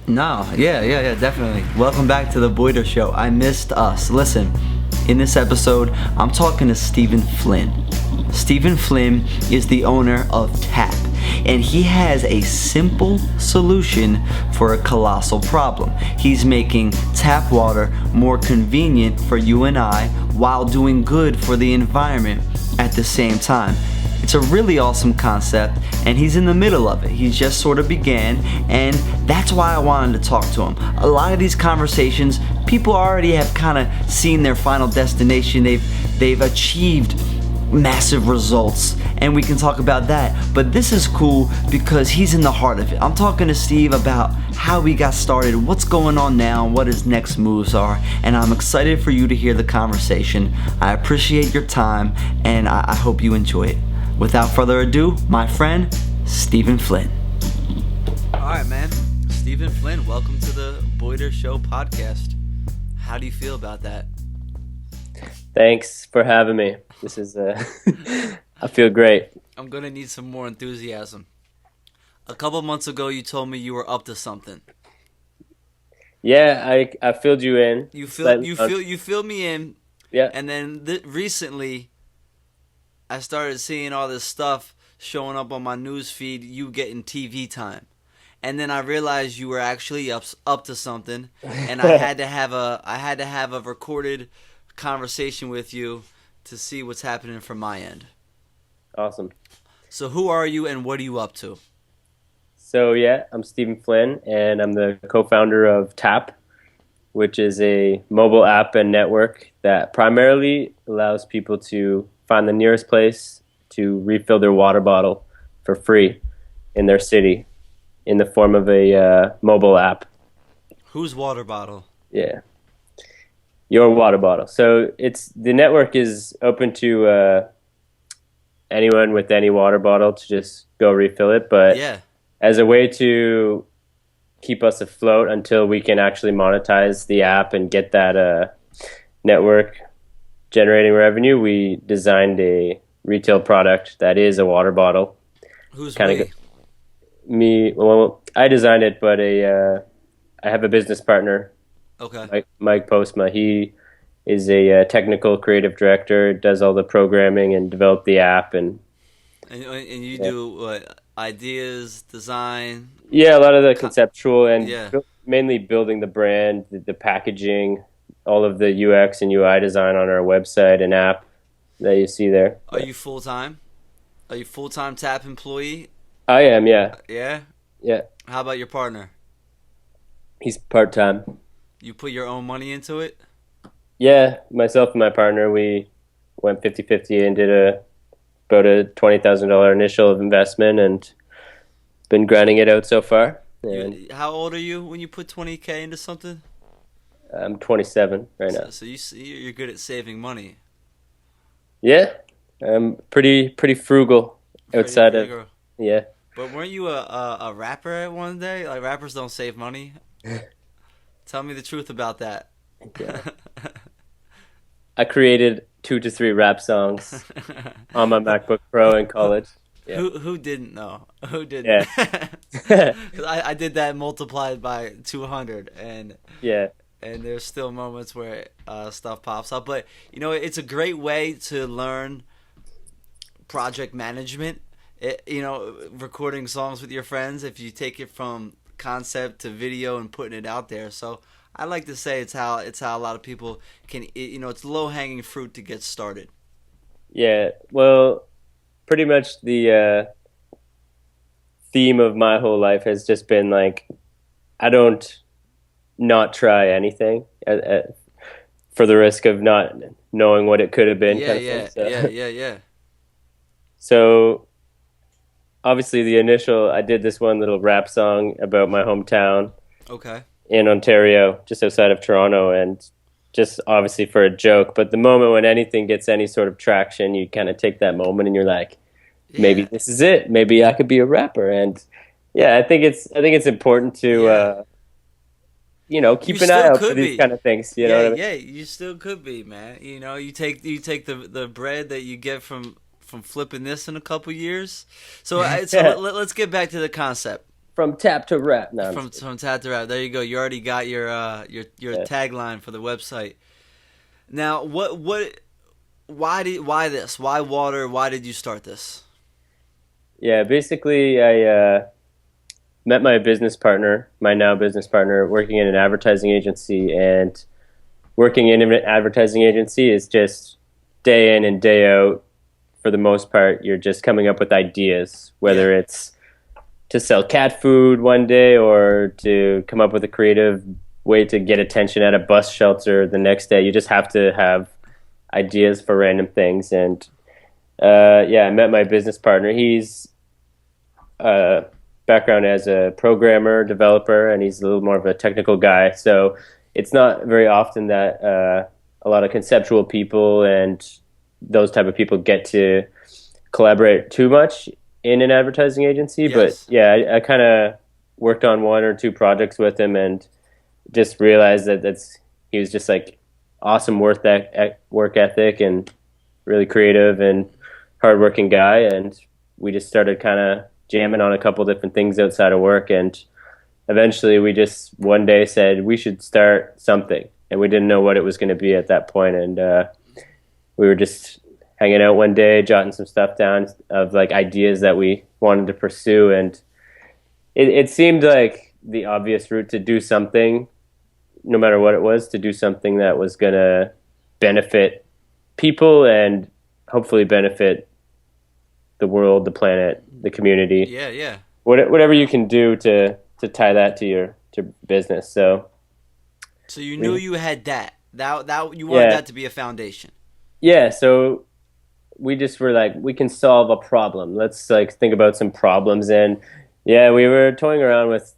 No, yeah, definitely. Welcome back to the Boyder Show. I missed us. Listen, in this episode, I'm talking to Stephen Flynn. Stephen Flynn is the owner of TAP, and he has a simple solution for a colossal problem. He's making tap water more convenient for you and I while doing good for the environment at the same time. It's a really awesome concept, and he's in the middle of it. He just sort of began, and that's why I wanted to talk to him. A lot of these conversations, people already have kind of seen their final destination. They've achieved massive results, and we can talk about that. But this is cool because he's in the heart of it. I'm talking to Steve about how we got started, what's going on now, and what his next moves are, and I'm excited for you to hear the conversation. I appreciate your time, and I hope you enjoy it. Without further ado, my friend, Stephen Flynn. All right, man. Stephen Flynn, welcome to the Boyder Show podcast. How do you feel about that? Thanks for having me. This is, I feel great. I'm going to need some more enthusiasm. A couple months ago, you told me you were up to something. Yeah, I filled you in. You filled me in. Yeah. And then recently, I started seeing all this stuff showing up on my news feed, you getting TV time. And then I realized you were actually up to something, and I had to have a recorded conversation with you to see what's happening from my end. Awesome. So who are you and what are you up to? So yeah, I'm Stephen Flynn, and I'm the co-founder of TAP, which is a mobile app and network that primarily allows people to find the nearest place to refill their water bottle for free in their city in the form of a mobile app. Whose water bottle? Yeah. Your water bottle. So the network is open to anyone with any water bottle to just go refill it, but yeah, as a way to keep us afloat until we can actually monetize the app and get that network generating revenue, we designed a retail product that is a water bottle. Who's me? Well, I designed it, but I have a business partner. Okay. Mike Postma. He is a technical creative director, does all the programming and developed the app. And you do what? Ideas, design? Yeah, a lot of the conceptual and yeah. Mainly building the brand, the packaging, all of the UX and UI design on our website and app that you see there. Are you full-time? Are you full-time TAP employee? I am, yeah. Yeah? Yeah. How about your partner? He's part-time. You put your own money into it? Yeah, myself and my partner, we went 50-50 and did about a $20,000 initial investment and been grinding it out so far. How old are you when you put $20K into something? I'm 27 right now. So you're good at saving money. Yeah, I'm pretty frugal outside of. Yeah. But weren't you a rapper at one day? Like, rappers don't save money. Tell me the truth about that. Yeah. I created 2 to 3 rap songs on my MacBook Pro in college. Yeah. Who didn't know? Who didn't? Yeah. I did that multiplied by 200, and yeah. And there's still moments where stuff pops up. But, it's a great way to learn project management. Recording songs with your friends, if you take it from concept to video and putting it out there. So I like to say it's how a lot of people can, it's low-hanging fruit to get started. Yeah, well, pretty much the theme of my whole life has just been like, I don't not try anything for the risk of not knowing what it could have been. Yeah. So obviously I did this one little rap song about my hometown. Okay. In Ontario, just outside of Toronto, and just obviously for a joke. But the moment when anything gets any sort of traction, you kind of take that moment and you're like, maybe this is it. Maybe I could be a rapper. And yeah, I think it's important to keep an eye out for these kind of things. You know what I mean? Yeah, you still could be, man. You take the bread that you get from flipping this in a couple years. So let's get back to the concept. from tap to rap. No, From tap to rap. There you go. You already got your yeah. tagline for the website. Now, why this? Why water? Why did you start this? Yeah, basically, I met my business partner, my now business partner, working in an advertising agency, and working in an advertising agency is just day in and day out. For the most part, you're just coming up with ideas, whether it's to sell cat food one day or to come up with a creative way to get attention at a bus shelter the next day. You just have to have ideas for random things. And I met my business partner. He's background as a programmer, developer, and he's a little more of a technical guy. So it's not very often that a lot of conceptual people and those type of people get to collaborate too much in an advertising agency. Yes. But yeah, I kind of worked on one or two projects with him and just realized that he was just like awesome work ethic and really creative and hardworking guy. And we just started kind of jamming on a couple different things outside of work. And eventually we just one day said we should start something. And we didn't know what it was going to be at that point. And we were just hanging out one day, jotting some stuff down of like ideas that we wanted to pursue. And it seemed like the obvious route to do something, no matter what it was, to do something that was going to benefit people and hopefully benefit the world, the planet, the community. Yeah. Whatever you can do to tie that to business. So you knew you had that you wanted that to be a foundation. Yeah, so we just were like, we can solve a problem. Let's like think about some problems. And yeah, we were toying around with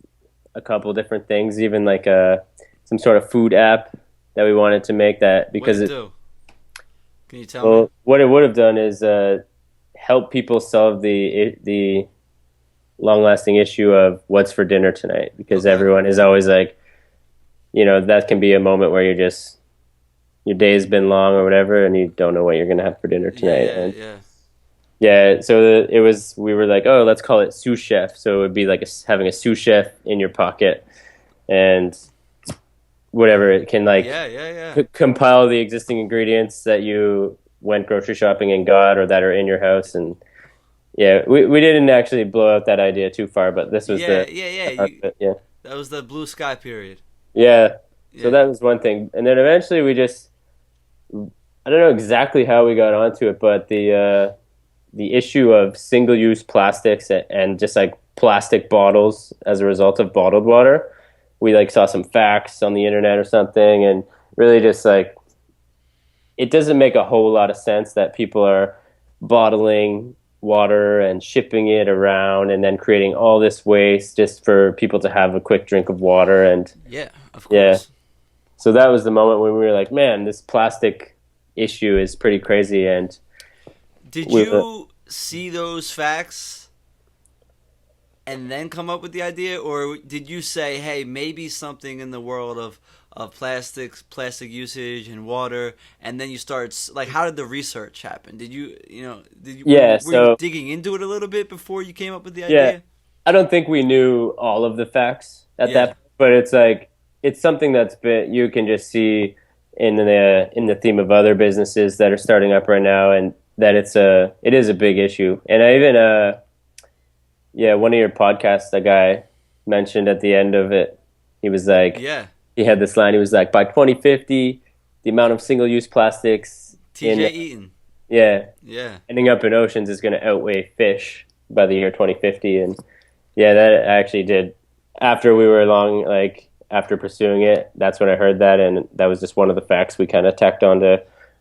a couple different things, even like some sort of food app that we wanted to make that because what did it do? Can you tell me? What it would have done is help people solve the long-lasting issue of what's for dinner tonight, because everyone is always like, that can be a moment where your day has been long or whatever, and you don't know what you're going to have for dinner tonight. So we were like, oh, let's call it sous chef. So it would be like having a sous chef in your pocket, and whatever, it can compile the existing ingredients that you went grocery shopping and got, or that are in your house. And we didn't actually blow out that idea too far, but this was that was the blue sky period. Yeah. So that was one thing. And then eventually I don't know exactly how we got onto it, but the issue of single-use plastics and just like plastic bottles as a result of bottled water, we like saw some facts on the internet or something, and really just like, it doesn't make a whole lot of sense that people are bottling water and shipping it around and then creating all this waste just for people to have a quick drink of water. And of course. So that was the moment when we were like, man, this plastic issue is pretty crazy. And did you see those facts and then come up with the idea, or did you say, hey, maybe something in the world of plastic usage and water, and then you start, like, how did the research happen? Were you digging into it a little bit before you came up with the idea? Yeah, I don't think we knew all of the facts at that point, but it's like, it's something you can just see in the theme of other businesses that are starting up right now, and that it is a big issue. And I even one of your podcasts, a guy mentioned at the end of it, he was like, he had this line, he was like, by 2050, the amount of single-use plastics TJ Eaton. Ending up in oceans is going to outweigh fish by the year 2050. And that actually did, after we were after pursuing it, that's when I heard that, and that was just one of the facts we kind of tacked onto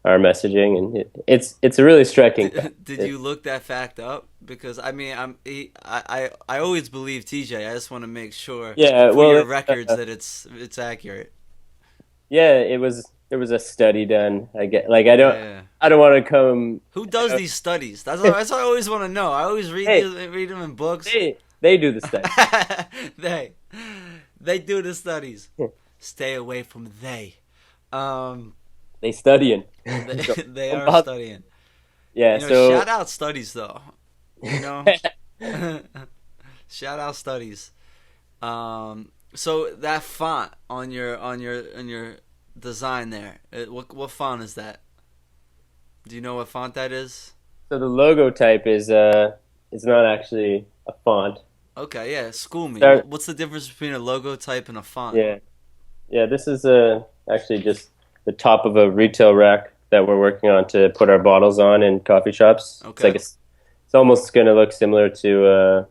our messaging, and it's a really striking fact. Did you look that fact up? Because I mean, I always believe TJ. I just want to make sure for your records that it's accurate. Yeah, there was a study done. I don't want to come. Who does these studies? That's what I always want to know. I always read them in books. They do the studies. They do the studies. Stay away from they. They studying. They are studying. Yeah. So shout out studies though. Shout out studies. So that font on your design there, what font is that? Do you know what font that is? So the logo type is it's not actually a font. Okay, yeah, school me. Start, What's the difference between a logo type and a font? yeah, yeah. This is actually just the top of a retail rack that we're working on to put our bottles on in coffee shops. Okay. It's almost going to look similar to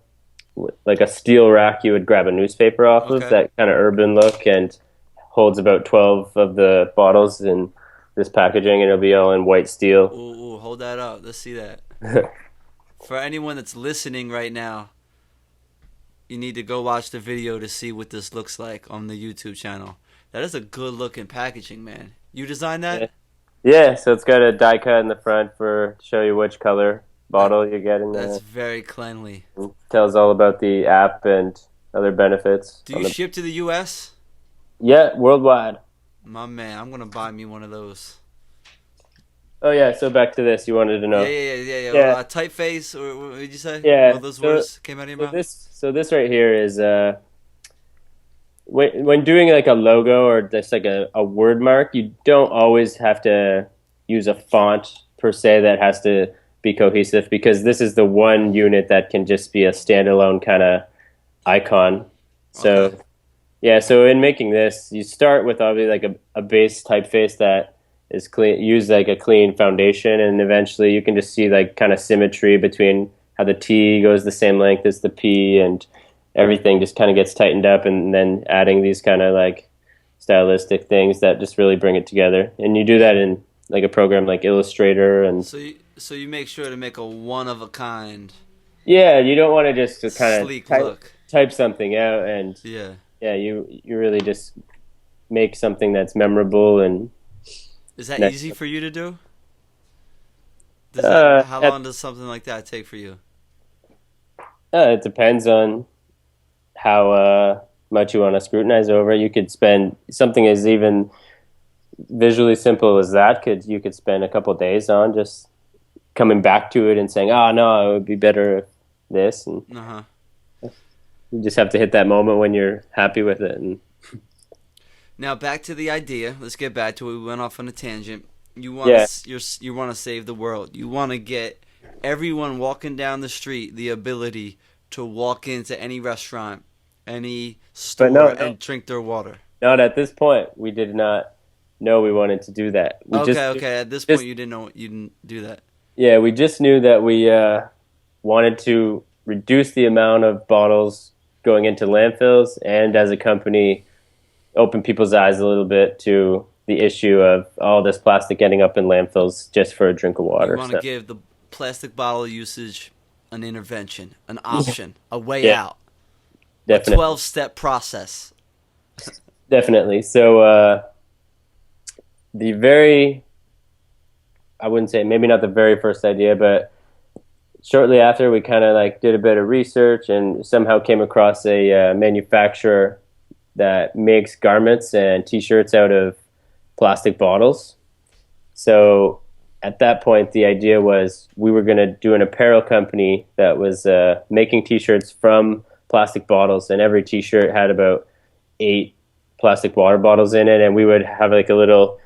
like a steel rack you would grab a newspaper off of. Okay. That kind of urban look, and holds about 12 of the bottles in this packaging, and it'll be all in white steel. Ooh, hold that up. Let's see that. For anyone that's listening right now, you need to go watch the video to see what this looks like on the YouTube channel. That is a good looking packaging, man. You designed that? Yeah. Yeah, so it's got a die cut in the front to show you which color bottle you're getting. That's very cleanly. It tells all about the app and other benefits. Do you ship to the US? Yeah, worldwide. My man, I'm gonna buy me one of those. Oh yeah, so back to this. You wanted to know. Yeah. Yeah. Typeface, or what did you say? Yeah. All those words came out of your mouth? This right here is when doing like a logo or just like a word mark, you don't always have to use a font per se that has to be cohesive, because this is the one unit that can just be a standalone kind of icon. So Okay. yeah, so in making this, you start with obviously like a base typeface that is clean, use like a clean foundation, and eventually you can just see like kind of symmetry between how the T goes the same length as the P, and everything just kind of gets tightened up, and then adding these kind of like stylistic things that just really bring it together. And you do that in like a program like Illustrator, and So you make sure to make a one of a kind, yeah, you don't want to just kind sleek of look. type something out, and Yeah. yeah, you really just make something that's memorable. And Is that Next. easy for you to do? How at- long does something like that take for you? it depends on how much you want to scrutinize over it. You could spend something as even visually simple as that. You could spend a couple days on just coming back to it and saying, "Oh no, it would be better if this." And Uh-huh. you just have to hit that moment when you're happy with it. And Now back to the idea. Let's get back to it. We went off on a tangent. You want Yeah. you want to save the world. You want to get everyone walking down the street the ability to walk into any restaurant, any store, no. and drink their water. not at this point. We did not know we wanted to do that. Okay. At this point, you didn't do that. Yeah, we just knew that we wanted to reduce the amount of bottles going into landfills, and as a company, open people's eyes a little bit to the issue of all this plastic ending up in landfills just for a drink of water. You want to So, give the plastic bottle usage an intervention, an option, a way Yeah. out. definitely, 12-step process. definitely. So the very, I wouldn't say, maybe not the very first idea, but shortly after, we kind of like did a bit of research and somehow came across a manufacturer that makes garments and T-shirts out of plastic bottles. So at that point, the idea was we were going to do an apparel company that was making T-shirts from plastic bottles, and every T-shirt had about 8 plastic water bottles in it, and we would have like a little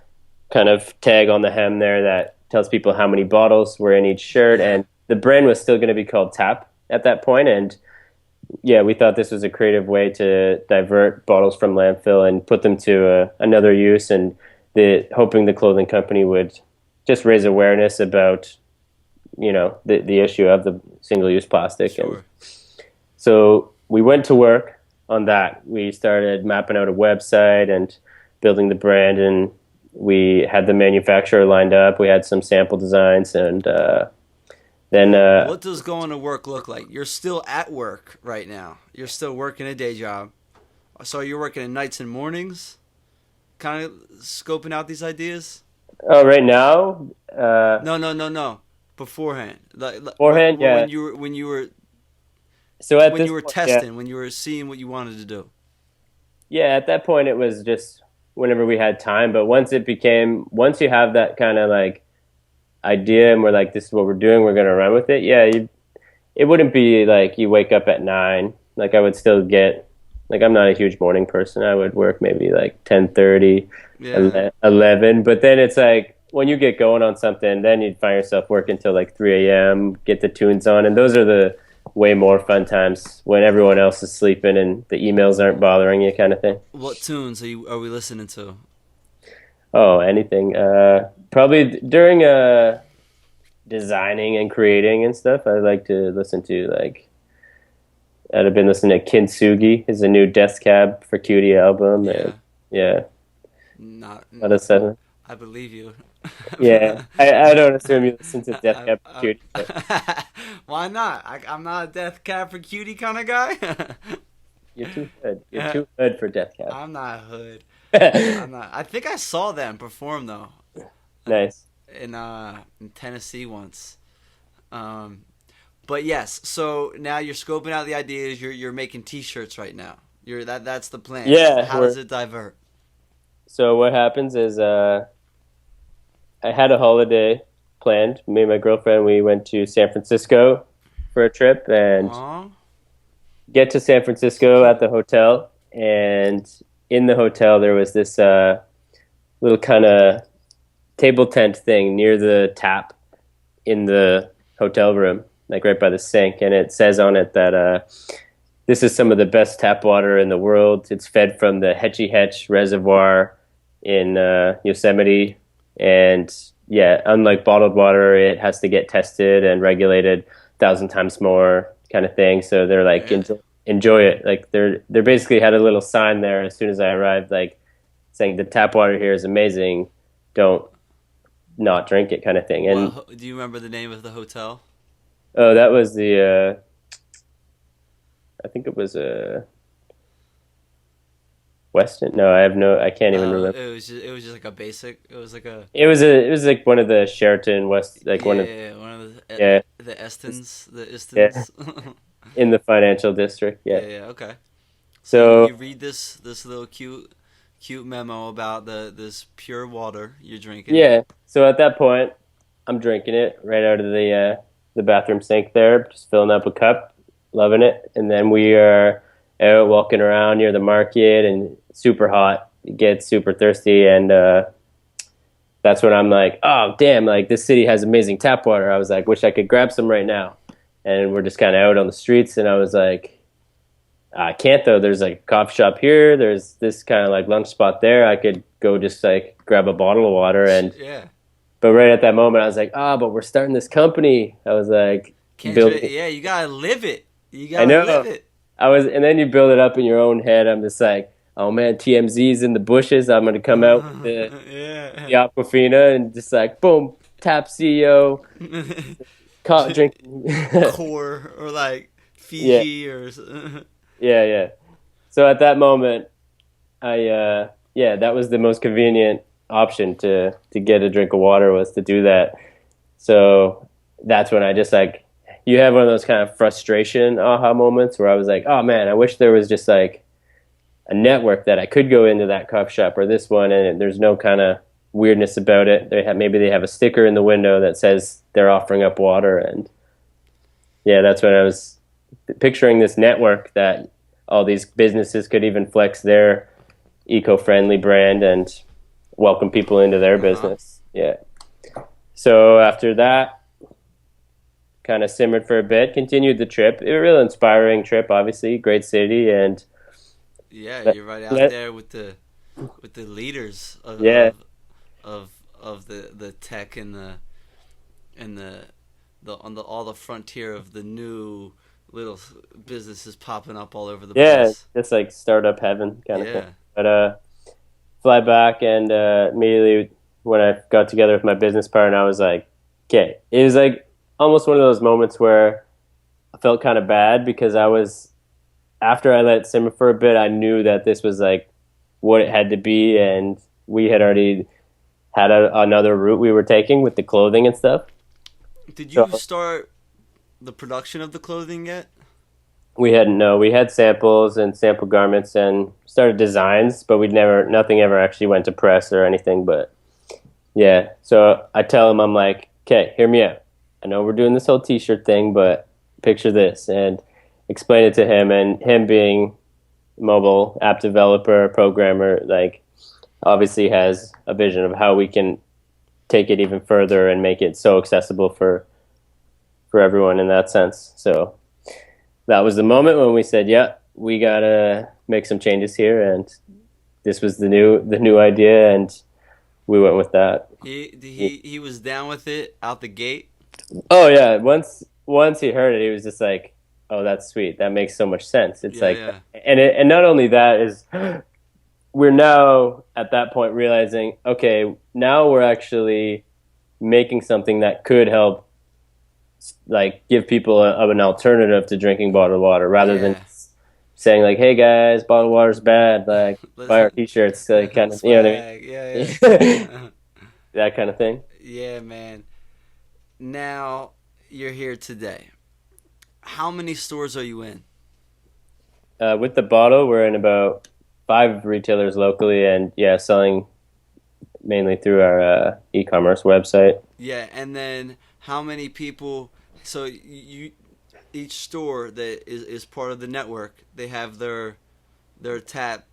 kind of tag on the hem there that tells people how many bottles were in each shirt, and the brand was still going to be called Tap at that point. And yeah, we thought this was a creative way to divert bottles from landfill and put them to another use, and hoping the clothing company would just raise awareness about, the issue of the single-use plastic. Sure. And so we went to work on that. We started mapping out a website and building the brand, and we had the manufacturer lined up. We had some sample designs, and then What does going to work look like? You're still at work right now. You're still working a day job. So you're working at nights and mornings, kind of scoping out these ideas? right now, No. Beforehand. Beforehand, yeah. When you were so at when this you were point, testing, when you were seeing what you wanted to do. yeah, at that point it was just whenever we had time. But once you have that kind of like idea, and we're like, this is what we're doing, we're gonna run with it. Yeah, it wouldn't be like you wake up at 9. Like I would still get Like I'm not a huge morning person. I would work maybe like 10:30, Yeah. 11. But then it's like when you get going on something, then you'd find yourself working till like 3 a.m., get the tunes on. And those are the way more fun times when everyone else is sleeping and the emails aren't bothering you kind of thing. What tunes are we listening to? Oh, anything. Probably during designing and creating and stuff, I like to listen to like I've been listening to Kintsugi, is a new Death Cab for Cutie album, Yeah. and yeah, Not. out of seven. I believe you. Yeah, I don't assume you listen to Death Cab for Cutie, but Why not? I'm not a Death Cab for Cutie kind of guy. you're too good. You're too good for Death Cab. I'm not hood. I'm not. I think I saw them perform though Nice. in Tennessee once. But yes, so now you're scoping out the ideas. You're making T-shirts right now. That's the plan. Yeah, How does it divert? So what happens is I had a holiday planned. Me and my girlfriend, we went to San Francisco for a trip and Aw. get to San Francisco at the hotel. And in the hotel, there was this little kind of table tent thing near the tap in the hotel room, like right by the sink. And it says on it that this is some of the best tap water in the world. It's fed from the Hetchy Hetch Reservoir in Yosemite. And yeah, unlike bottled water, it has to get tested and regulated 1,000 times more kind of thing. So they're like, enjoy it. Like they're basically had a little sign there as soon as I arrived, like saying the tap water here is amazing. Don't not drink it kind of thing. And Do you remember the name of the hotel? oh, that was the, I think it was Weston. No, I can't even remember. It was just like a basic. It was like a It was like one of the Sheraton West, like one of one of yeah the Estons, the yeah Istons. in the financial district. Yeah, Yeah. yeah, okay. So You read this little cute memo about this pure water you're drinking. yeah. So at that point, I'm drinking it right out of the bathroom sink there, just filling up a cup, loving it, and then we are out walking around near the market and super hot. It gets super thirsty, and that's when I'm like, oh damn, like this city has amazing tap water. I was like, wish I could grab some right now. And we're just kind of out on the streets, and I was like, I can't though. There's like a coffee shop here. There's this kind of like lunch spot there. I could go just like grab a bottle of water and. Yeah. But right at that moment, I was like, but we're starting this company. I was like, Yeah, you gotta live it. You gotta I know. live it. And then you build it up in your own head. I'm just like, oh man, TMZ's in the bushes. I'm going to come out with the Aquafina and just like, boom, tap CEO, drink. Core or like Fiji or Yeah. So at that moment, that was the most convenient option to get a drink of water was to do that. So that's when I just like, you have one of those kind of frustration aha moments where I was like, oh man, I wish there was just like a network that I could go into that coffee shop or this one and there's no kind of weirdness about it. Maybe they have a sticker in the window that says they're offering up water. And yeah, that's when I was picturing this network that all these businesses could even flex their eco-friendly brand and welcome people into their business. Yeah. So after that, kind of simmered for a bit, continued the trip. It was a real inspiring trip, obviously, great city, and yeah, you're right out there with the leaders of the tech and the on all the frontier of the new little businesses popping up all over the place. Yeah, it's like startup heaven kind of thing. But fly back and immediately when I got together with my business partner, I was like, okay. It was like almost one of those moments where I felt kind of bad because after I let it simmer for a bit, I knew that this was like what it had to be, and we had already had another route we were taking with the clothing and stuff. Did you start the production of the clothing yet? We had samples and sample garments and started designs, but nothing ever actually went to press or anything. But yeah, so I tell him, I'm like, okay, hear me out. I know we're doing this whole t-shirt thing, but picture this and explain it to him. And him being mobile app developer, programmer, like obviously has a vision of how we can take it even further and make it so accessible for everyone in that sense. So that was the moment when we said, yeah, we gotta make some changes here, and this was the new idea, and we went with that. He was down with it out the gate. Oh yeah, once he heard it, he was just like, "Oh, that's sweet. That makes so much sense." It's Yeah, like, yeah. and not only that is, we're now at that point realizing, okay, now we're actually making something that could help, like, give people an alternative to drinking bottled water, rather than Yeah. saying like, "Hey guys, bottled water's bad. Like, buy our T-shirts." Like, kind of, you know what I Swag. Yeah, mean? yeah. That kind of thing. Yeah, man. Now you're here today. How many stores are you in? With the bottle, we're in about 5 retailers locally, and yeah, selling mainly through our e-commerce website. Yeah, and then how many people? So you, each store that is part of the network, they have their tap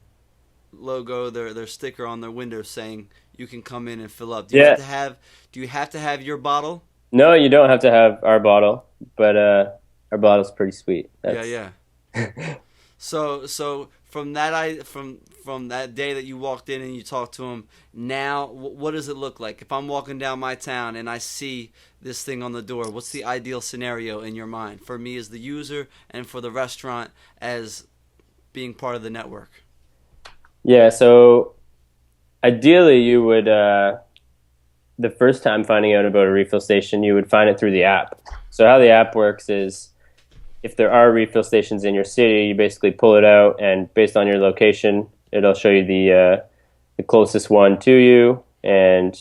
logo, their sticker on their window saying you can come in and fill up. Yeah, Do you have to have your bottle? no, you don't have to have our bottle, but our bottle's pretty sweet. Yeah, That's yeah. So from from that day that you walked in and you talked to him, now what does it look like? If I'm walking down my town and I see this thing on the door, what's the ideal scenario in your mind for me as the user and for the restaurant as being part of the network? yeah. So ideally, you would the first time finding out about a refill station, you would find it through the app. So how the app works is, if there are refill stations in your city, you basically pull it out, and based on your location, it'll show you the closest one to you, and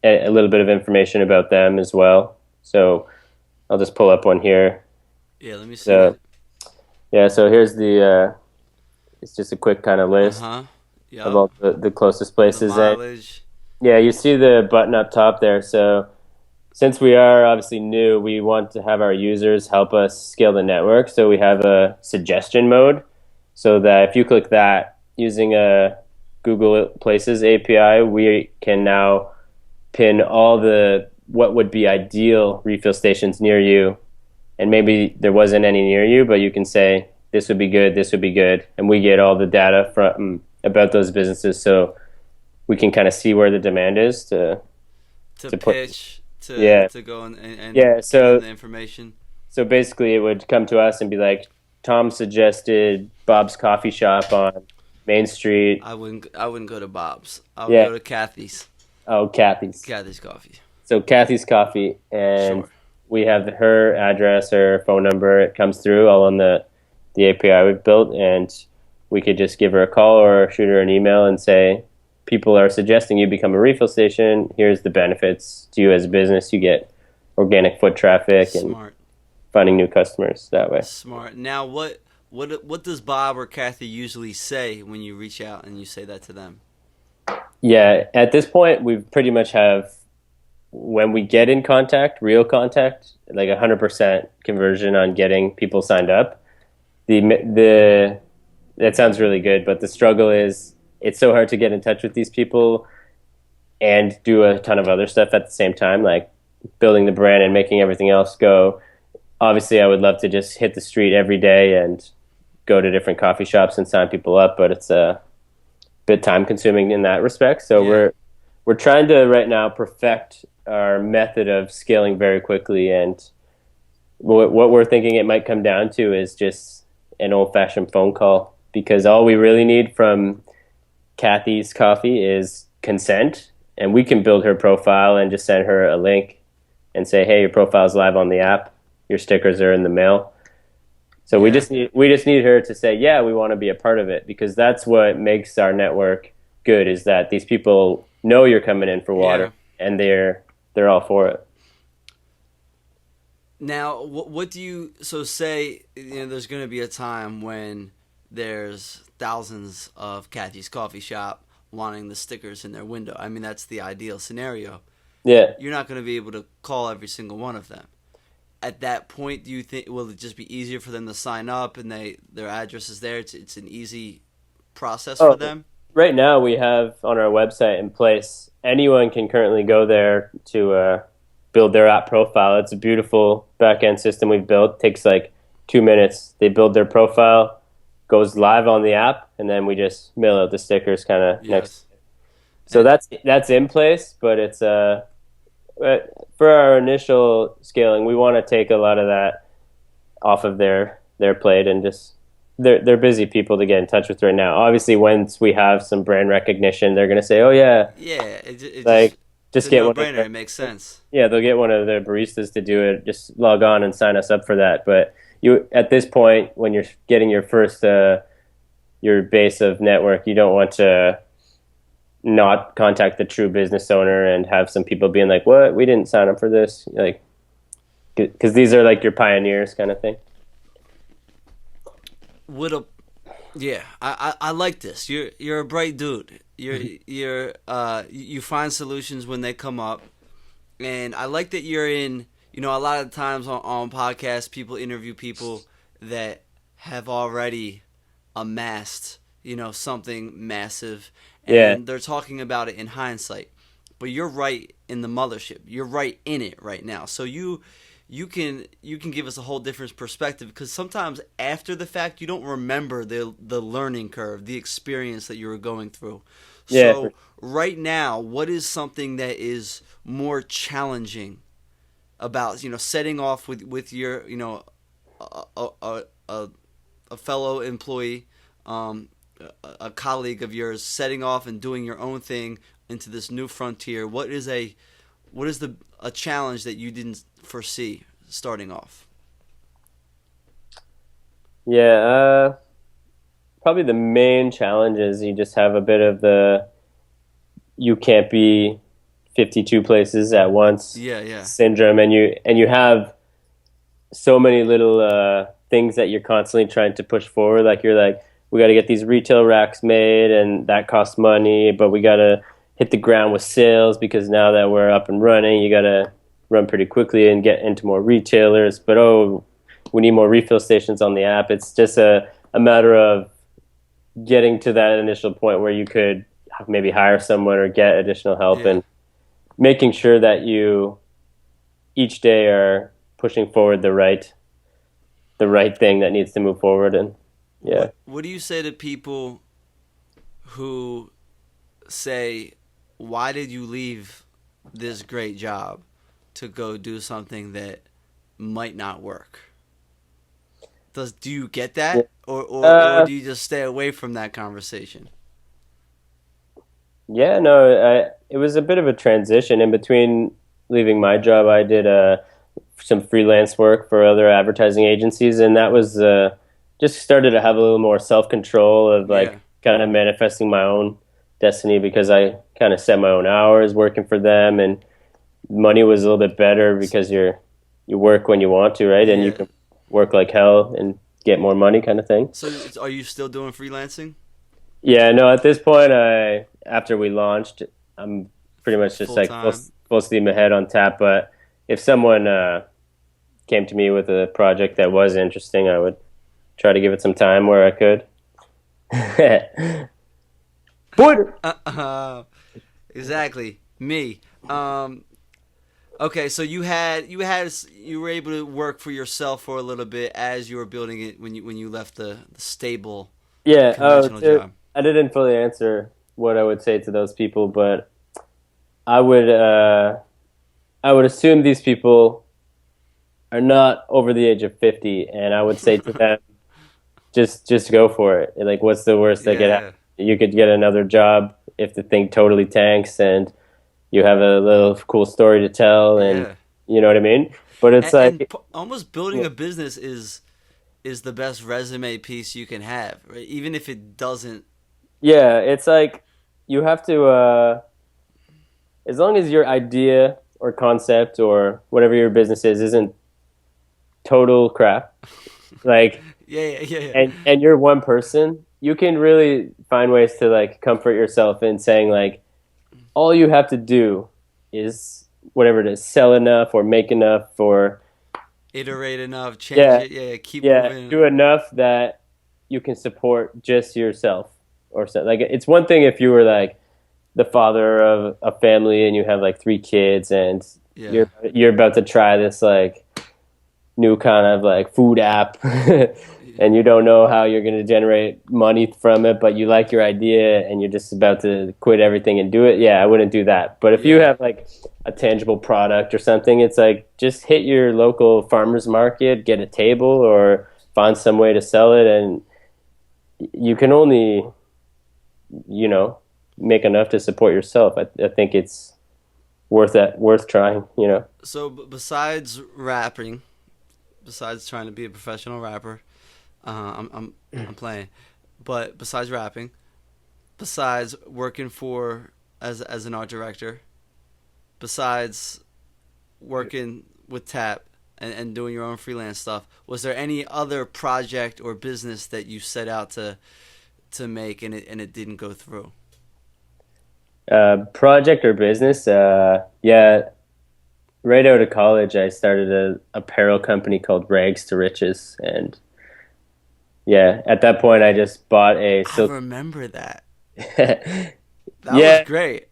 a little bit of information about them as well. So I'll just pull up one here. Yeah, let me see So that. yeah, so here's it's just a quick kind of Uh list huh. of Yep. all the closest The places. And mileage. yeah, you see the button up top there. So since we are obviously new, we want to have our users help us scale the network. So we have a suggestion mode, so that if you click that using a Google Places API, we can now pin all the what would be ideal refill stations near you. And maybe there wasn't any near you, but you can say this would be good, this would be good, and we get all the data from about those businesses, so we can kind of see where the demand is To to put. pitch, Yeah, to go and yeah. give them So the information. so basically, it would come to us and be like, Tom suggested Bob's Coffee Shop on Main Street. I wouldn't go to Bob's. I would Yeah. go to Kathy's. Oh, Kathy's. Kathy's Coffee. So Kathy's Coffee, and Sure. we have her address, her phone number. It comes through all on the API we've built, and we could just give her a call or shoot her an email and say, people are suggesting you become a refill station. Here's the benefits to you as a business. You get organic foot traffic and Smart. finding new customers that way. Smart. Now, what does Bob or Kathy usually say when you reach out and you say that to them? Yeah, at this point, we pretty much have, when we get in contact, real contact, like 100% conversion on getting people signed up. The That sounds really good, but the struggle is it's so hard to get in touch with these people and do a ton of other stuff at the same time, like building the brand and making everything else go. Obviously, I would love to just hit the street every day and go to different coffee shops and sign people up, but it's a bit time consuming in that respect. So Yeah. we're trying to right now perfect our method of scaling very quickly, and what we're thinking it might come down to is just an old fashioned phone call, because all we really need from Kathy's Coffee is consent, and we can build her profile and just send her a link and say, hey, your profile's live on the app, your stickers are in the mail. So Yeah. we just need her to say, yeah, we want to be a part of it, because that's what makes our network good, is that these people know you're coming in for water, and they're all for it. Now, what do you so say? There's going to be a time when there's thousands of Kathy's Coffee Shop wanting the stickers in their window. I mean, that's the ideal scenario. Yeah. You're not going to be able to call every single one of them. at that point, do you think will it just be easier for them to sign up and their address is there? It's an easy process for Oh, them. right now we have on our website in place. Anyone can currently go there to build their app profile. It's a beautiful back end system we've built. It takes like 2 minutes. They build their profile, goes live on the app, and then we just mail out the stickers kind of next. Yes. So that's in place, but it's for our initial scaling, we want to take a lot of that off of their plate and just they're busy people to get in touch with right now. Obviously, once we have some brand recognition, they're going to say, "Oh yeah, Yeah, it like it's just a get one." no-brainer. It makes sense. Yeah, they'll get one of their baristas to do it. Just log on and sign us up for that. But you at this point, when you're getting your first your base of network, you don't want to not contact the true business owner and have some people being like, "What? We didn't sign up for this." Like, because these are like your pioneers, kind of thing. Yeah, I like this. You're a bright dude. You find solutions when they come up, and I like that you're in. You know, a lot of times on podcasts, people interview people that have already amassed, something massive, and they're talking about it in hindsight. But you're right in the mothership. You're right in it right now. So you can give us a whole different perspective, because sometimes after the fact you don't remember the learning curve, the experience that you were going through. Yeah. So right now, what is something that is more challenging about setting off with your a fellow employee, a colleague of yours, setting off and doing your own thing into this new frontier? What is a challenge that you didn't foresee starting off? Yeah, probably the main challenge is you just have a bit of you can't be 52 places at once syndrome, and you have so many little things that you're constantly trying to push forward. Like you're like, we got to get these retail racks made, and that costs money, but we got to hit the ground with sales, because now that we're up and running, you got to run pretty quickly and get into more retailers. But we need more refill stations on the app. It's just a matter of getting to that initial point where you could maybe hire someone or get additional help, and making sure that you each day are pushing forward the right thing that needs to move forward. And what do you say to people who say, why did you leave this great job to go do something that might not work? Do you get that, or do you just stay away from that conversation? Yeah, no, it was a bit of a transition. In between leaving my job, I did some freelance work for other advertising agencies, and that was just started to have a little more self-control of kind of manifesting my own destiny, because I kind of set my own hours working for them, and money was a little bit better because you work when you want to, right? And you can work like hell and get more money, kind of thing. So are you still doing freelancing? Yeah, no, at this point, after we launched, I'm pretty much just full steam ahead on tap. But if someone came to me with a project that was interesting, I would try to give it some time where I could. Boyder! Exactly. Me. Okay, so you were able to work for yourself for a little bit as you were building it when you left the stable conventional job. I didn't fully answer what I would say to those people, but I would assume these people are not over the age of 50, and I would say to them, just go for it. Like, what's the worst that could happen? You could get another job if the thing totally tanks, and you have a little cool story to tell, and you know what I mean? But it's almost building a business is the best resume piece you can have, right? Even if it doesn't. Yeah, it's like you have to, as long as your idea or concept or whatever your business isn't total crap, like and you're one person, you can really find ways to like comfort yourself in saying like, all you have to do is whatever it is, sell enough or make enough or iterate enough, change Yeah, it, yeah, keep yeah, moving. do enough that you can support just yourself or so. Like it's one thing if you were like the father of a family and you have like three kids and Yeah, you're about to try this like new kind of like food app and you don't know how you're going to generate money from it, but you like your idea and you're just about to quit everything and do it. Yeah, I wouldn't do that. But if you yeah. have like a tangible product or something, it's like just hit your local farmers market, get a table or find some way to sell it. And you can only, you know, make enough to support yourself. I think it's worth trying, you know. So besides rapping, besides trying to be a professional rapper, I'm playing. But besides rapping, besides working for as an art director, besides working with Tap and doing your own freelance stuff, was there any other project or business that you set out to make and it didn't go through? Project or business? Yeah, right out of college, I started a apparel company called Rags to Riches, and yeah, at that point, I just bought a I silk. remember that. That was Yeah, great.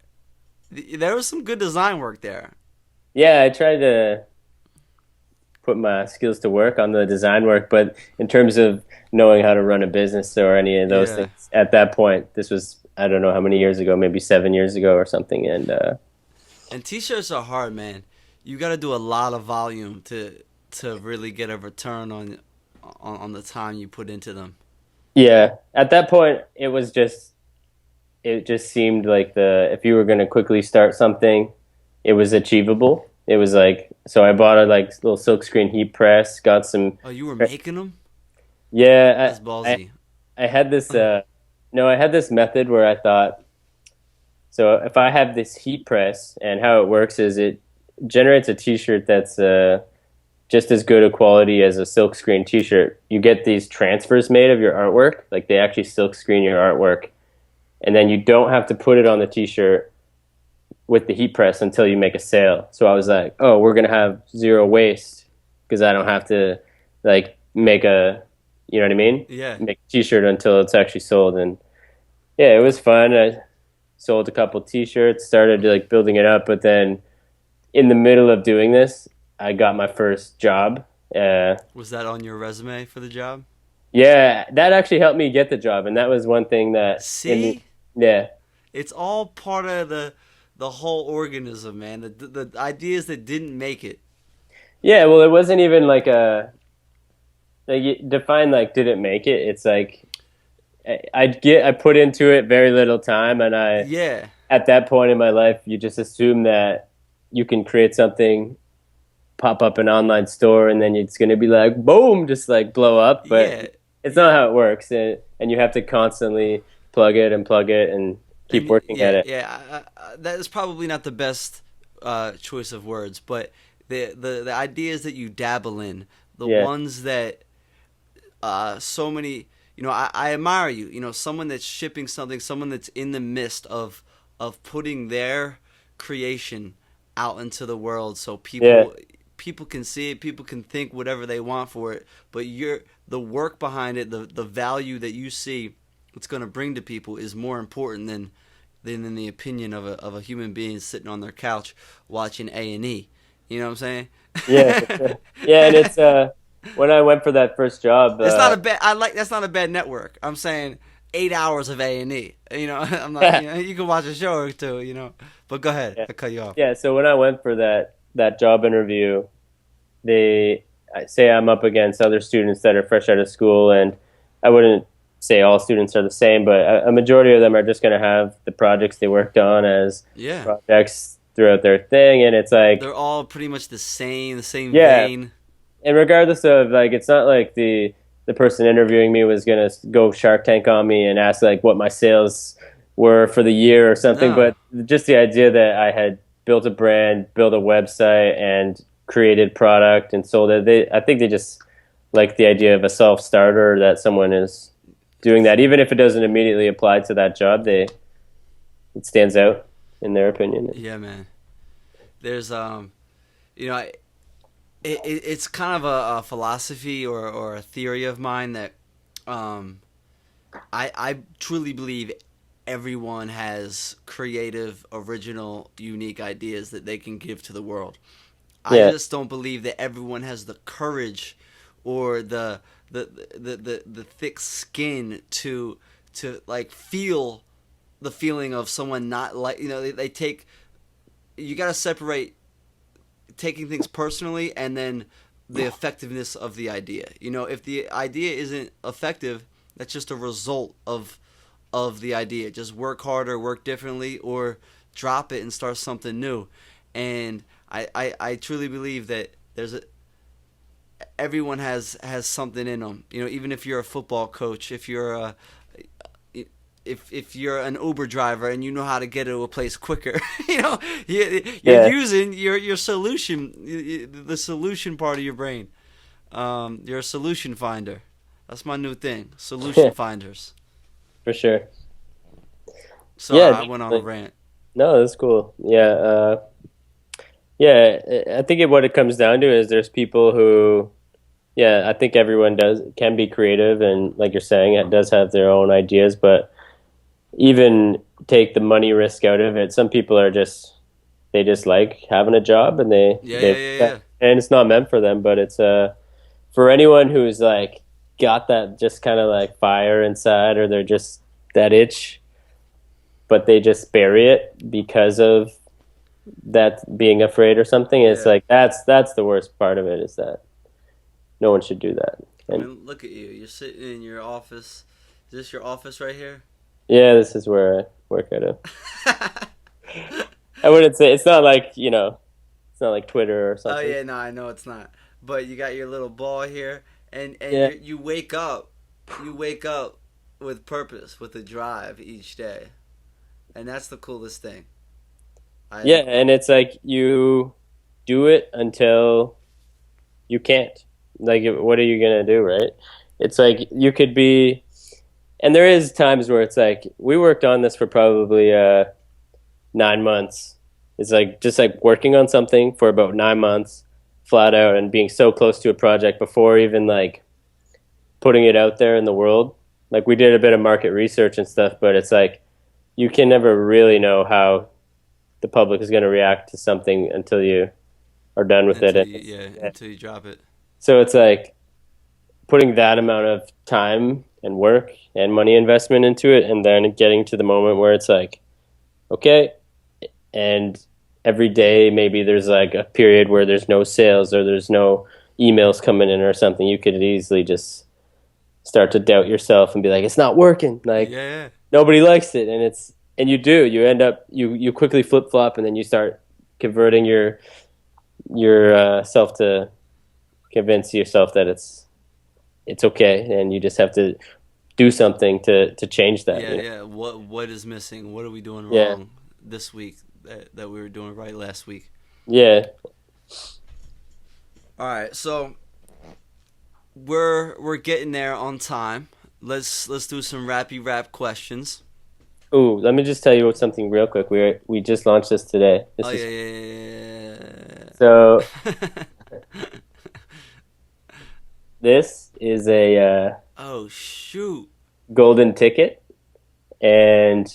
There was some good design work there. yeah, I tried to put my skills to work on the design work, but in terms of knowing how to run a business or any of those Yeah. things, at that point, this was I don't know how many years ago, maybe 7 years ago or something, and And t-shirts are hard, man. You got to do a lot of volume to really get a return on the time you put into them. yeah, at that point, it just seemed like the if you were going to quickly start something, it was achievable. It was like so I bought a like little silkscreen heat press, got some Oh, you were making them? yeah, That's I ballsy. I had this no, I had this method where I thought so if I have this heat press and how it works is it generates a t-shirt that's just as good a quality as a silkscreen t-shirt. You get these transfers made of your artwork, like they actually silkscreen your artwork and then you don't have to put it on the t-shirt with the heat press until you make a sale. So I was like, oh, we're gonna have zero waste because I don't have to like make a, you know what I mean? Yeah. Make a t-shirt until it's actually sold. And yeah, it was fun. I sold a couple t-shirts, started like building it up, but then in the middle of doing this, I got my first job. Was that on your resume for the job? Yeah, that actually helped me get the job, and that was one thing that in the See? yeah. It's all part of the whole organism, man. The ideas that didn't make it. Yeah, well, it wasn't even like a like define like did it make it? It's like I put into it very little time, and I Yeah. at that point in my life, you just assume that you can create something, pop up an online store, and then it's going to be like boom, just like blow up. But Yeah. it's not Yeah. how it works, and you have to constantly plug it and keep And working at yeah, it. yeah, that is probably not the best choice of words, but the ideas that you dabble in, the Yeah, ones that so many, I admire you. Someone that's shipping something, someone that's in the midst of putting their creation out into the world, so yeah, people can see it, people can think whatever they want for it, but the work behind it, the value that you see it's going to bring to people is more important than in the opinion of a human being sitting on their couch watching A&E. You know what I'm saying? yeah, for sure. Yeah, and it's when I went for that first job. It's not a bad. That's not a bad network. I'm saying 8 hours of A&E. I'm not. You can watch a show or two. But go ahead. Yeah. I cut you off. Yeah, so when I went for that job interview, they I say I'm up against other students that are fresh out of school, and I wouldn't say all students are the same, but a majority of them are just going to have the projects they worked on as Yeah. projects throughout their thing, and it's like They're all pretty much the same yeah, vein. and regardless of like, it's not like the person interviewing me was going to go Shark Tank on me and ask like what my sales were for the year or something, No. but just the idea that I had built a brand, built a website, and created product and sold it. I think they just like the idea of a self starter that someone is doing that, even if it doesn't immediately apply to that job. It stands out in their opinion. Yeah, man. There's you know, it's kind of a philosophy or a theory of mine that um, I truly believe everyone has creative, original, unique ideas that they can give to the world. I Yeah, just don't believe that everyone has the courage or the thick skin to like feel the feeling of someone not like they take you got to separate taking things personally and then the effectiveness of the idea. If the idea isn't effective, that's just a result of the idea. Just work harder, work differently, or drop it and start something new. And I truly believe that everyone has something in them. Even if you're a football coach, if you're an Uber driver and you know how to get to a place quicker, you're yeah, using your solution, the solution part of your brain. You're a solution finder. That's my new thing, solution finders. for sure. Sorry, Yeah, I went on a definitely. rant. No, that's cool. Yeah. I think what it comes down to is there's people who, yeah, I think everyone can be creative, and like you're saying, it does have their own ideas, but even take the money risk out of it. Some people they just like having a job, and Yeah, yeah, yeah, yeah. and it's not meant for them, but it's for anyone who's like got that just kind of like fire inside, or they're just that itch, but they just bury it because of that being afraid or something. It's Yeah. like that's the worst part of it, is that no one should do that. I And mean, look at you. You're sitting in your office. Is this your office right here? yeah, this is where I work out of. I wouldn't say it's not like, it's not like Twitter or Oh something. yeah, no, I know it's not. But you got your little ball here, and Yeah. you wake up, with purpose, with a drive each day, and that's the coolest thing. I Yeah, and it's like you do it until you can't. Like, what are you gonna do, right? It's like you could be, and there is times where it's like we worked on this for probably 9 months. It's like just like working on something for about 9 months, flat out, and being so close to a project before even like putting it out there in the world. Like we did a bit of market research and stuff, but it's like you can never really know how the public is going to react to something until you are done with it. until And you yeah until you drop it. so it's like putting that amount of time and work and money investment into it, and then getting to the moment where it's like, okay, and every day maybe there's like a period where there's no sales or there's no emails coming in or something. You could easily just start to doubt yourself and be like, it's not working. Like Yeah, nobody likes it, and you end up you quickly flip flop, and then you start converting your self to convince yourself that it's okay, and you just have to do something to change that. yeah, yeah. What is missing? What are we doing Yeah, wrong this week that we were doing right last week? yeah. All right, so we're getting there on time. Let's do some rappy rap questions. Ooh, let me just tell you something real quick. We just launched this today. Oh This yeah, is yeah, so. yeah, yeah. This is a Oh shoot! golden ticket, and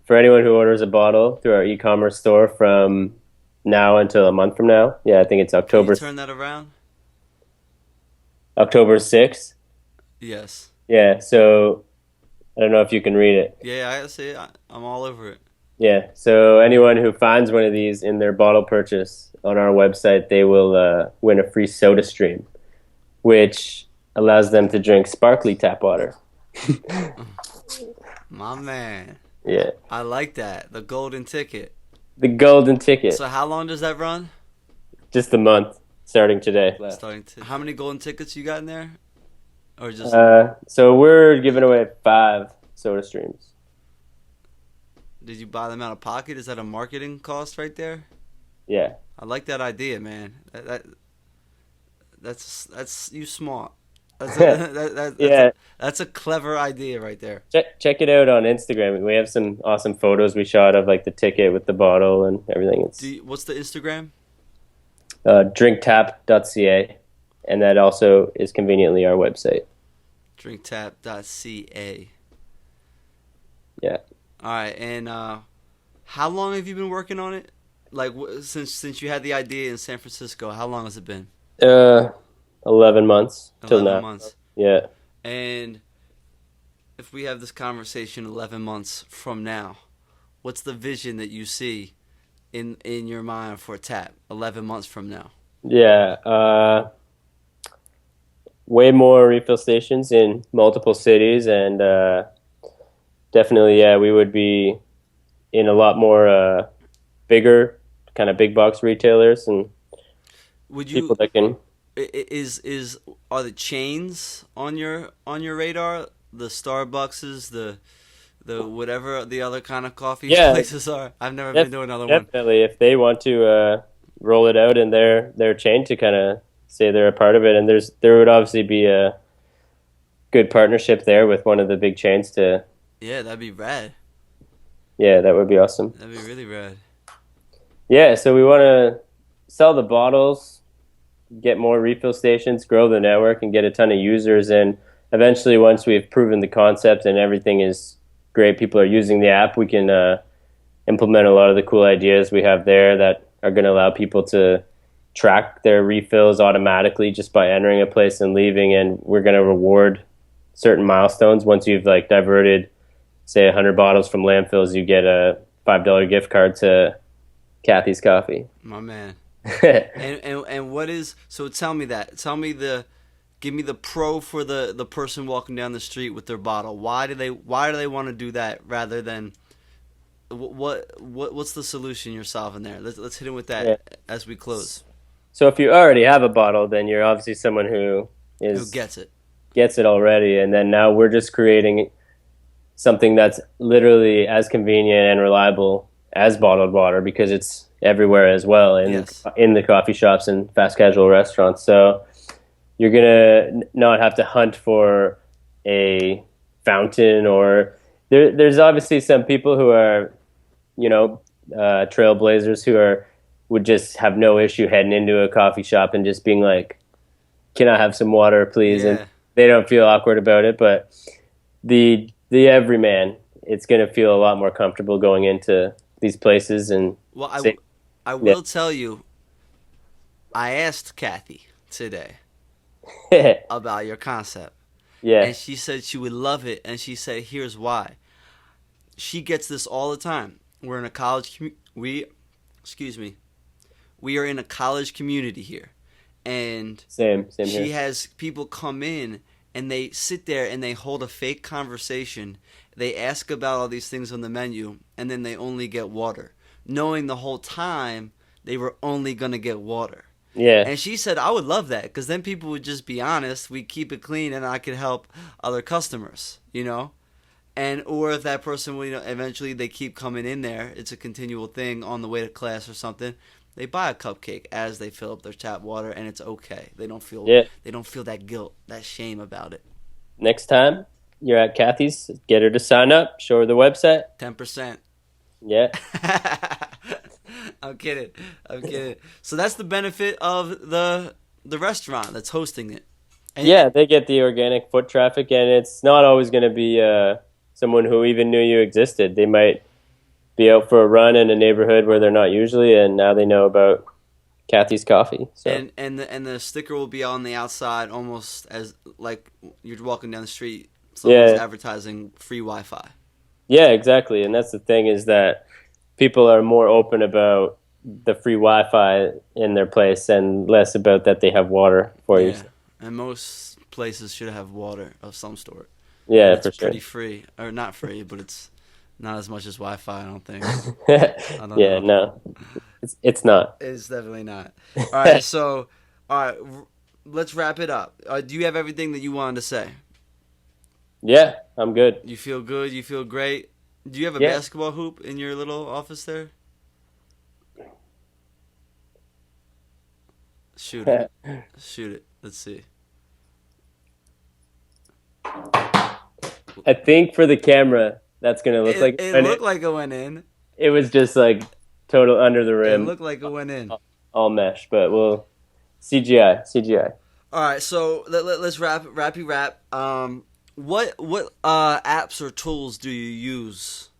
for anyone who orders a bottle through our e-commerce store from now until a month from now, yeah, I think it's Can you October turn that around? October 6th. Yes. Yeah, so I don't know if you can read it. Yeah, I see it. I'm all over it. Yeah, so anyone who finds one of these in their bottle purchase on our website, they will win a free soda stream, which allows them to drink sparkly tap water. My man. Yeah, I like that. The golden ticket. the golden ticket. So how long does that run? Just a month starting today. Starting to. How many golden tickets you got in there? Or just So we're giving away 5 soda streams. did you buy them out of pocket? Is that a marketing cost right there? Yeah. I like that idea, man. That's you smart. Yeah. That's a clever idea right there. Check it out on Instagram. We have some awesome photos we shot of like the ticket with the bottle and everything. What's the Instagram? drinktap.ca, and that also is conveniently our website. Drinktap.ca. Yeah. All right, and how long have you been working on it? Like since you had the idea in San Francisco, how long has it been? 11 months till 11 now. months. Yeah. And if we have this conversation 11 months from now, what's the vision that you see in your mind for Tap 11 months from now? Yeah. Way more refill stations in multiple cities, and definitely, yeah, we would be in a lot more bigger kind of big box retailers and Would you people that can. are the chains on your radar? The Starbuckses, the whatever the other kind of coffee Yeah, places are. I've never been to another one. definitely. If they want to roll it out in their chain to kind of say they're a part of it, and there would obviously be a good partnership there with one of the big chains to. Yeah, that'd be rad. Yeah, that would be awesome. That'd be really rad. Yeah, so we want to sell the bottles, get more refill stations, grow the network, and get a ton of users. And eventually, once we've proven the concept and everything is great, people are using the app, we can implement a lot of the cool ideas we have there that are going to allow people to track their refills automatically just by entering a place and leaving. And we're going to reward certain milestones. Once you've like diverted, say, 100 bottles from landfills, you get a $5 gift card to Kathy's Coffee. My man. and what is, so tell me give me the pro for the person walking down the street with their bottle. Why do they want to do that rather than what's the solution you're solving there? Let's hit him with that as we close. So if you already have a bottle, then you're obviously someone who gets it already, and then now we're just creating something that's literally as convenient and reliable as bottled water because it's everywhere as well in the coffee shops and fast casual restaurants. So you're gonna not have to hunt for a fountain, or there's obviously some people who are, trailblazers who would just have no issue heading into a coffee shop and just being like, "Can I have some water, please?" Yeah. And they don't feel awkward about it. But the everyman, it's gonna feel a lot more comfortable going into these places. And I will tell you, I asked Kathy today about your concept. Yeah. And she said she would love it, and she said here's why. She gets this all the time. We're in a college we are in a college community here. And same she here. has people come in and they sit there and they hold a fake conversation. They ask about all these things on the menu, and then they only get water, knowing the whole time they were only going to get water. Yeah. And she said, I would love that because then people would just be honest. We keep it clean and I could help other customers, And or if that person will, eventually they keep coming in there. It's a continual thing on the way to class or something. They buy a cupcake as they fill up their tap water, and it's okay. They don't feel that guilt, that shame about it. Next time you're at Kathy's, get her to sign up. Show her the website. 10%. Yeah. I'm kidding. So that's the benefit of the restaurant that's hosting it. And yeah, they get the organic foot traffic, and it's not always going to be someone who even knew you existed. They might be out for a run in a neighborhood where they're not usually, and now they know about Kathy's Coffee. So. And the sticker will be on the outside, almost as like you're walking down the street. Someone's advertising free Wi-Fi. Yeah, exactly, and that's the thing is that people are more open about the free Wi-Fi in their place and less about that they have water for you. And most places should have water of some sort. Yeah, for sure. It's pretty free, or not free, but it's not as much as Wi-Fi, I don't think. I don't know. No, it's not. It's definitely not. All right, so let's wrap it up. Do you have everything that you wanted to say? Yeah, I'm good. You feel good? You feel great? Do you have a basketball hoop in your little office there? Shoot it. Shoot it. Let's see. I think for the camera, that's going to look like... It looked like it went in. It was just like total under the rim. It looked like it went in. all mesh, but we'll CGI. All right, so let's wrap. What apps or tools do you use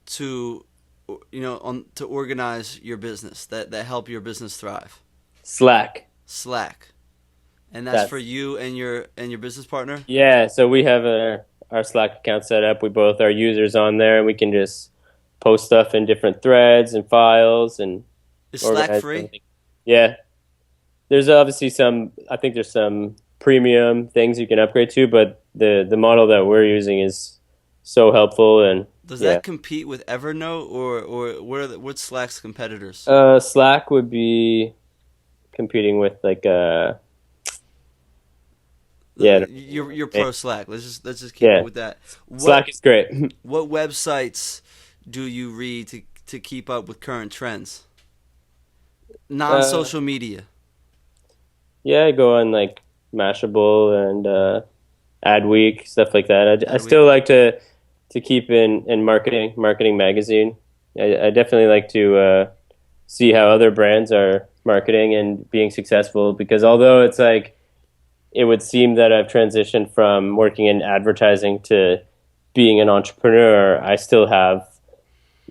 to to organize your business that help your business thrive? Slack. And that's for you and your business partner? Yeah, so we have our Slack account set up. We both are users on there, and we can just post stuff in different threads and files and Is Slack free? Everything. Yeah. There's obviously I think there's some premium things you can upgrade to, but the model that we're using is so helpful. And does that compete with Evernote or what's Slack's competitors? Slack would be competing with you're pro Slack. Let's just keep it with that. Slack is great. What websites do you read to keep up with current trends? Non-social media. Yeah, I go on like Mashable and Adweek, stuff like that. I still like to keep in marketing magazine. I definitely like to see how other brands are marketing and being successful, because although it's like it would seem that I've transitioned from working in advertising to being an entrepreneur, I still have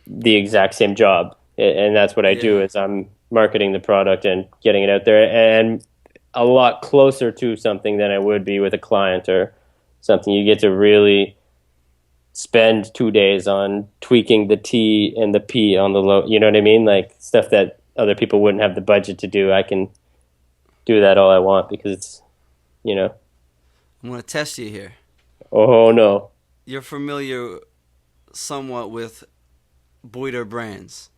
the exact same job, and that's what I do. Is I'm marketing the product and getting it out there, and a lot closer to something than I would be with a client or something. You get to really spend 2 days on tweaking the T and the P on the low. You know what I mean? Like stuff that other people wouldn't have the budget to do. I can do that all I want because it's, I'm going to test you here. Oh, no. You're familiar somewhat with Boyder brands,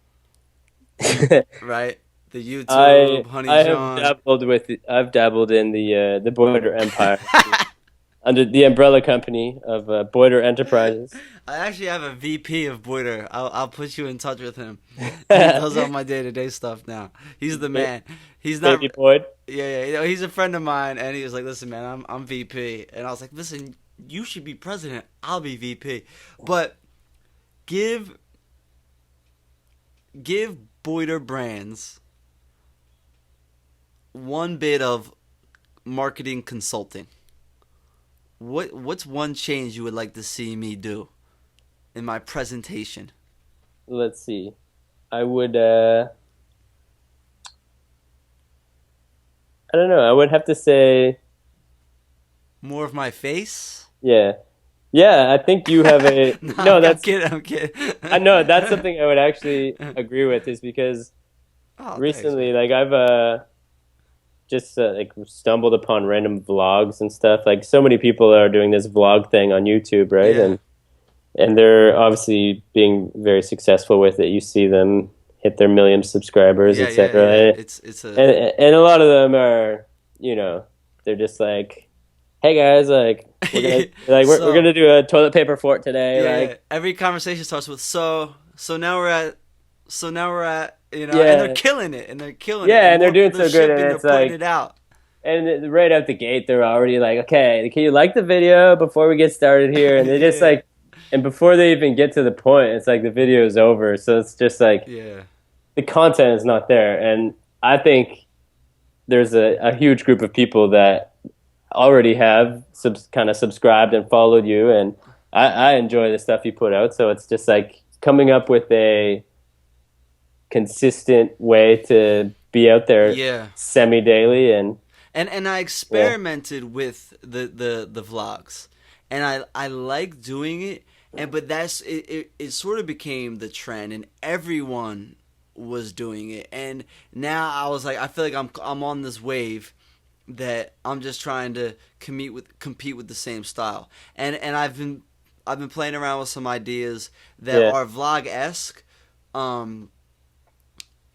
right? The YouTube, Honey John. I've dabbled in the Boyder empire under the umbrella company of Boyder Enterprises. I actually have a VP of Boyder. I'll put you in touch with him. He does all my day-to-day stuff now. He's the man. He's not Baby Boyd. Yeah. He's a friend of mine, and he was like, "Listen, man, I'm VP," and I was like, "Listen, you should be president. I'll be VP." But give Boyder Brands one bit of marketing consulting. What's one change you would like to see me do in my presentation? Let's see. I would I don't know. I would have to say more of my face? Yeah. I think you have a I'm kidding. I know that's something I would actually agree with, is because recently, thanks, like I've just stumbled upon random vlogs and stuff. Like so many people are doing this vlog thing on YouTube, right? Yeah. And they're obviously being very successful with it. You see them hit their 1 million subscribers, etc. Yeah. And a lot of them are, they're just like, hey guys, like we're gonna do a toilet paper fort today. Yeah. Every conversation starts with so now we're at and they're killing it, and they're doing so good, and it's putting it out. And right out the gate, they're already like, okay, can you like the video before we get started here? And they just and before they even get to the point, it's like the video is over. So it's just like, the content is not there. And I think there's a huge group of people that already have kind of subscribed and followed you. And I enjoy the stuff you put out. So it's just like coming up with a consistent way to be out there semi-daily. And I experimented with the vlogs, and I like doing it, but that's it sort of became the trend, and everyone was doing it, and now I was like, I feel like I'm on this wave that I'm just trying to compete with the same style, and I've been playing around with some ideas that are vlog-esque,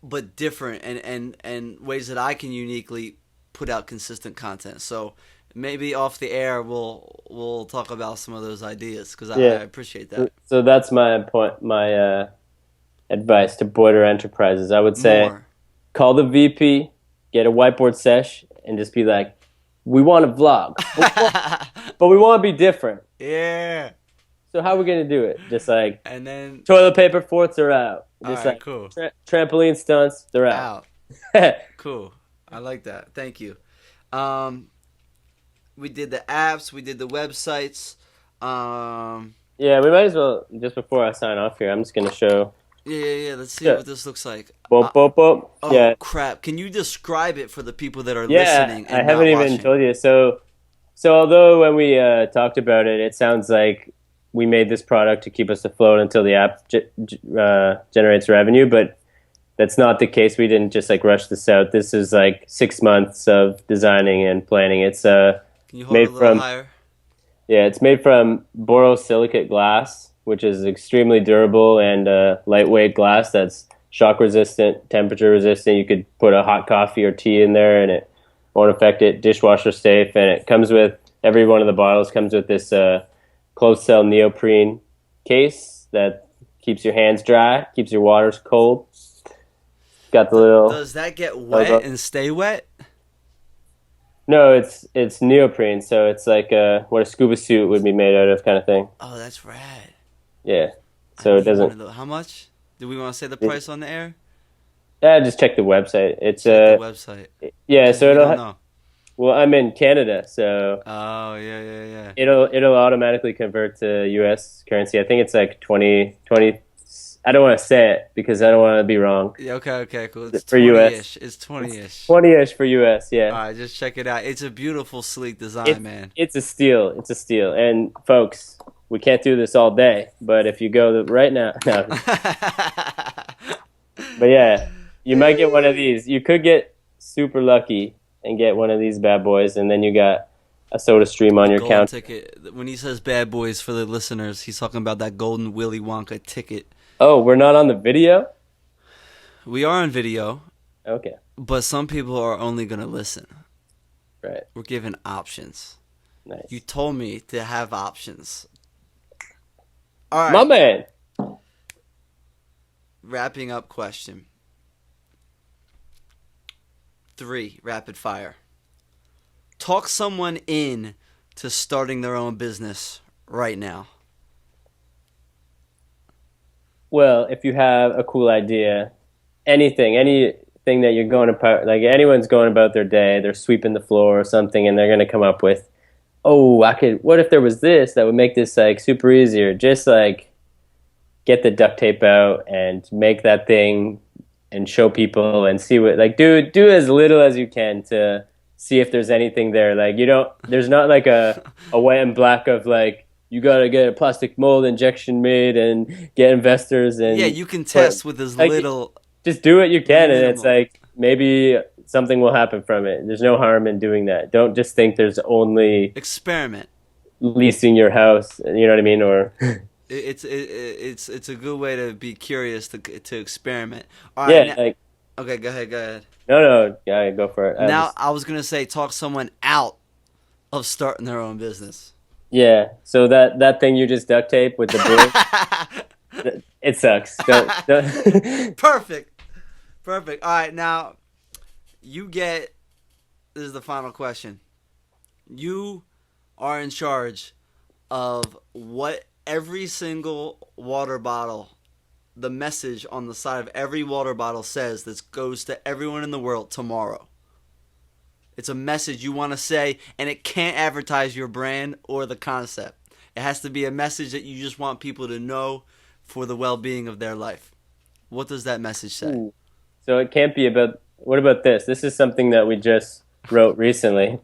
but different, and ways that I can uniquely put out consistent content. So maybe off the air we'll talk about some of those ideas, because I appreciate that. So that's my point. My advice to Boyder Enterprises, I would say, call the VP, get a whiteboard sesh, and just be like, we want to vlog, but we want to be different. Yeah. So how are we gonna do it? Just like, and then toilet paper forts are out. Just cool. Trampoline stunts, they're out. Cool. I like that. Thank you. Um, we did the apps. We did the websites. Um, Yeah, we might as well, just before I sign off here, I'm just gonna show. yeah. Let's see Yeah. what this looks like. Boop, boop, boop. Oh Yeah, crap! Can you describe it for the people that are yeah. listening I and haven't not even watching? told you. So although when we talked about it, it sounds like we made this product to keep us afloat until the app generates revenue, but that's not the case. We didn't just like rush this out. This is like 6 months of designing and planning. It's Can you hold it made a little from higher? yeah, it's made from borosilicate glass, which is extremely durable and lightweight glass that's shock resistant, temperature resistant. You could put a hot coffee or tea in there, and it won't affect it. Dishwasher safe, and it comes with every one of the bottles comes with this closed cell neoprene case that keeps your hands dry, keeps your waters cold. Got the little Does that get wet and stay wet? no, it's neoprene, so it's like what a scuba suit would be made out of, kind of thing. Oh, that's rad. Yeah, I so it need one doesn't. of those. How much? Do we want to say the price on the air? Just check the website. It's Check the website. yeah, 'Cause so we it'll don't know. well, I'm in Canada, so Oh yeah. it'll automatically convert to US currency. I think it's like 20. I don't want to say it because I don't want to be wrong. Yeah, okay, cool. It's For 20-ish. US. It's 20-ish. 20-ish for US, yeah. All right, just check it out. It's a beautiful, sleek design, It's, man. it's a steal. It's a steal. And folks, we can't do this all day, but if you go right now, no. But yeah, you might get one of these. You could get super lucky and get one of these bad boys, and then you got a soda stream on your Golden counter. ticket. When he says bad boys for the listeners, he's talking about that golden Willy Wonka ticket. Oh, we're not on the video? We are on video, Okay, but some people are only going to listen. right. We're given options. Nice. You told me to have options. All right. My man. Wrapping up question. 3, rapid fire. Talk someone in to starting their own business right now. Well, if you have a cool idea, anything that you're going about, like anyone's going about their day, they're sweeping the floor or something, and they're going to come up with, oh, what if there was this that would make this like super easier? Just like get the duct tape out and make that thing and show people and see what, like do as little as you can to see if there's anything there. Like there's not like a white and black of like, you gotta get a plastic mold injection made and get investors and Yeah, you can test with as like, little. just do what you can, and it's minimal. like maybe something will happen from it. There's no harm in doing that. Don't just think there's only Experiment. leasing your house. You know what I mean? Or It's a good way to be curious to experiment. All yeah, right. like Okay, go ahead. no, yeah, go for it. Now I was gonna say talk someone out of starting their own business. Yeah, so that thing you just duct tape with the blue, it sucks. Don't. Perfect. All right, now this is the final question. You are in charge of what every single water bottle, the message on the side of every water bottle says that goes to everyone in the world tomorrow. It's a message you want to say, and it can't advertise your brand or the concept. It has to be a message that you just want people to know for the well-being of their life. What does that message say? Ooh. So it can't be about. What about this? This is something that we just wrote recently.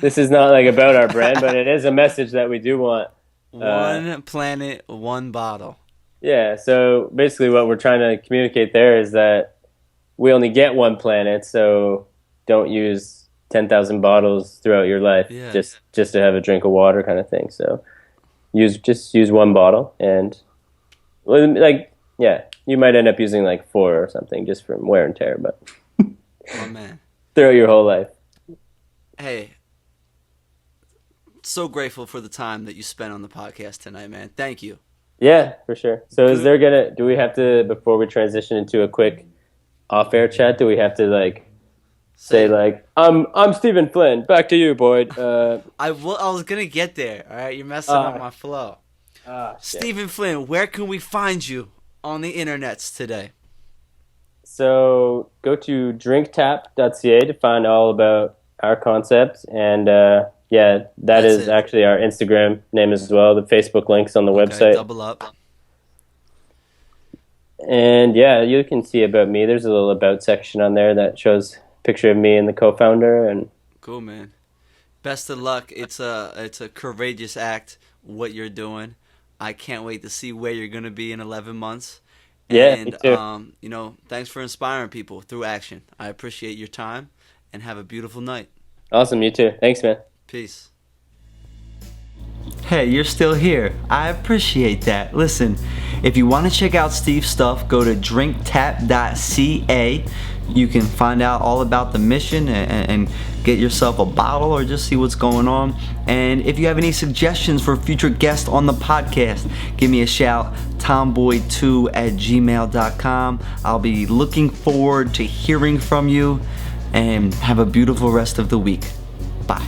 This is not like about our brand, but it is a message that we do want. One planet, one bottle. Yeah, so basically what we're trying to communicate there is that we only get one planet, so don't use 10,000 bottles throughout your life just to have a drink of water kind of thing. So just use one bottle, and like you might end up using like 4 or something just from wear and tear, but Oh man. throughout your whole life. Hey, so grateful for the time that you spent on the podcast tonight, man. Thank you. Yeah, for sure. So do we have to, before we transition into a quick off-air chat, do we have to like say like, I'm Stephen Flynn, back to you, Boyd. I was gonna get there. All right, you're messing up my flow. Stephen Flynn, where can we find you on the internets today? So go to drinktap.ca to find all about our concept. And yeah, That's is it. actually our Instagram name as well. The Facebook link's on the Okay, website. double up. And yeah, you can see about me. There's a little about section on there that shows a picture of me and the co-founder. And Cool, man. Best of luck. It's a courageous act what you're doing. I can't wait to see where you're gonna be in 11 months. yeah, me And too. thanks for inspiring people through action. I appreciate your time, and have a beautiful night. Awesome, you too. Thanks, man. Peace. Hey, you're still here. I appreciate that. Listen, if you want to check out Steve's stuff, go to drinktap.ca. You can find out all about the mission and get yourself a bottle or just see what's going on. And if you have any suggestions for future guests on the podcast, give me a shout, tomboy2@gmail.com. I'll be looking forward to hearing from you, and have a beautiful rest of the week. Bye.